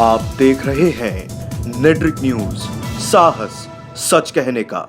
आप देख रहे हैं नेट्रिक न्यूज, साहस सच कहने का।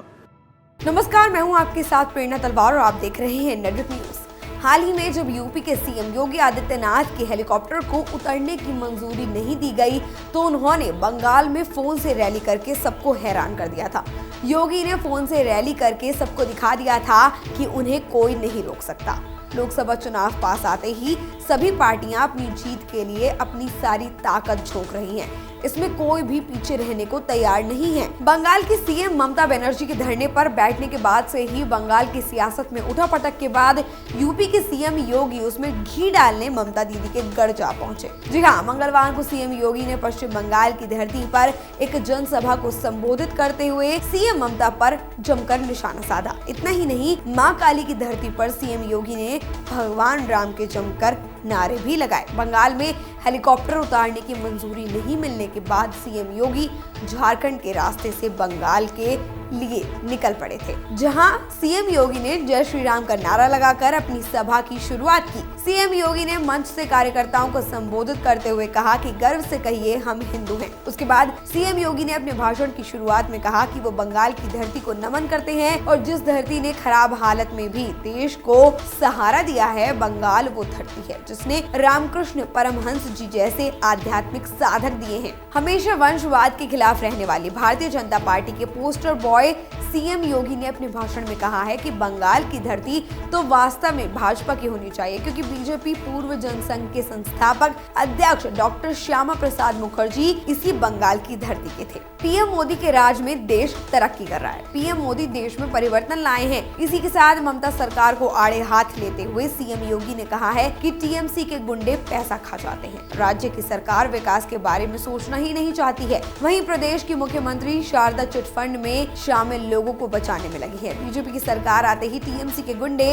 नमस्कार, मैं हूं आपके साथ प्रेरणा तलवार और आप देख रहे हैं नेट्रिक न्यूज। हाल ही में जब यूपी के सीएम योगी आदित्यनाथ के हेलीकॉप्टर को उतरने की मंजूरी नहीं दी गई तो उन्होंने बंगाल में फोन से रैली करके सबको हैरान कर दिया था। योगी ने फोन से रैली करके सबको दिखा दिया था कि उन्हें कोई नहीं रोक सकता। लोकसभा चुनाव पास आते ही सभी पार्टियां अपनी जीत के लिए अपनी सारी ताकत झोंक रही हैं। इसमें कोई भी पीछे रहने को तैयार नहीं है। बंगाल की सीएम ममता बनर्जी के धरने पर बैठने के बाद से ही बंगाल की सियासत में उठापटक के बाद यूपी के सीएम योगी उसमें घी डालने ममता दीदी के गढ़ जा पहुंचे। जी हाँ, मंगलवार को सीएम योगी ने पश्चिम बंगाल की धरती पर एक जनसभा को संबोधित करते हुए सीएम ममता पर जमकर निशाना साधा। इतना ही नहीं, मां काली की धरती पर सीएम योगी ने भगवान राम के जमकर नारे भी लगाए। बंगाल में हेलीकॉप्टर उतारने की मंजूरी नहीं मिलने के बाद सीएम योगी झारखंड के रास्ते से बंगाल के लिए निकल पड़े थे, जहां सीएम योगी ने जय श्री राम का नारा लगाकर अपनी सभा की शुरुआत की। सीएम योगी ने मंच से कार्यकर्ताओं को संबोधित करते हुए कहा कि गर्व से कहिए हम हिंदू हैं। उसके बाद सीएम योगी ने अपने भाषण की शुरुआत में कहा कि वो बंगाल की धरती को नमन करते हैं और जिस धरती ने खराब हालत में भी देश को सहारा दिया है, बंगाल वो धरती है जिसने रामकृष्ण परमहंस जी जैसे आध्यात्मिक साधक दिए हैं। हमेशा वंशवाद के खिलाफ रहने वाली भारतीय जनता पार्टी के पोस्टर बॉय सीएम योगी ने अपने भाषण में कहा है कि बंगाल की धरती तो वास्तव में भाजपा की होनी चाहिए, क्योंकि बीजेपी पूर्व जनसंघ के संस्थापक अध्यक्ष डॉक्टर श्यामा प्रसाद मुखर्जी इसी बंगाल की धरती के थे। पीएम मोदी के राज में देश तरक्की कर रहा है। पीएम मोदी देश में परिवर्तन लाए हैं। इसी के साथ ममता सरकार को आड़े हाथ लेते हुए सीएम योगी ने कहा है कि टीएमसी के गुंडे पैसा खा जाते हैं। राज्य की सरकार विकास के बारे में सोचना ही नहीं चाहती है। वहीं प्रदेश की मुख्यमंत्री शारदा चिटफंड में शामिल लोगों को बचाने में लगी है। बीजेपी की सरकार आते ही टीएमसी के गुंडे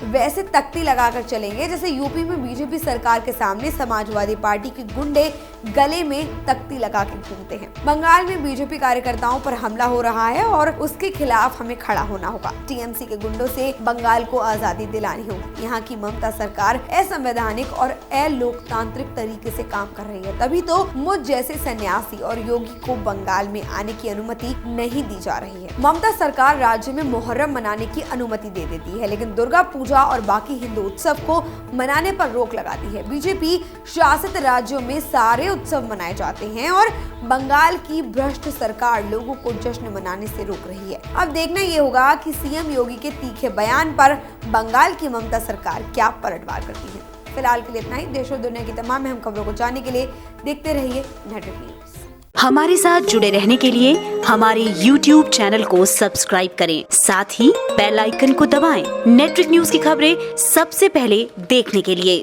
वैसे तख्ती लगाकर चलेंगे जैसे यूपी में बीजेपी सरकार के सामने समाजवादी पार्टी के गुंडे गले में तख्ती लगा के घूमते हैं। बंगाल में बीजेपी कार्यकर्ताओं पर हमला हो रहा है और उसके खिलाफ हमें खड़ा होना होगा। टीएमसी के गुंडों से बंगाल को आजादी दिलानी होगी। यहाँ की ममता सरकार असंवैधानिक और अलोकतांत्रिक तरीके से काम कर रही है, तभी तो मुझ जैसे सन्यासी और योगी को बंगाल में आने की अनुमति नहीं दी जा रही है। ममता सरकार राज्य में मुहर्रम मनाने की अनुमति दे देती है, लेकिन दुर्गा पूजा और बाकी हिंदू उत्सव को मनाने पर रोक लगाती है। बीजेपी शासित राज्यों में सारे उत्सव मनाए जाते हैं और बंगाल की भ्रष्ट सरकार लोगों को जश्न मनाने से रोक रही है। अब देखना ये होगा कि सीएम योगी के तीखे बयान पर बंगाल की ममता सरकार क्या पलटवार करती है। फिलहाल के लिए इतना ही। देश और दुनिया की तमाम अहम खबरों को जानने के लिए देखते रहिए नेट्रिक न्यूज। हमारे साथ जुड़े रहने के लिए हमारे YouTube चैनल को सब्सक्राइब करें, साथ ही बेल आइकन को दबाएं। नेट्रिक न्यूज की खबरें सबसे पहले देखने के लिए।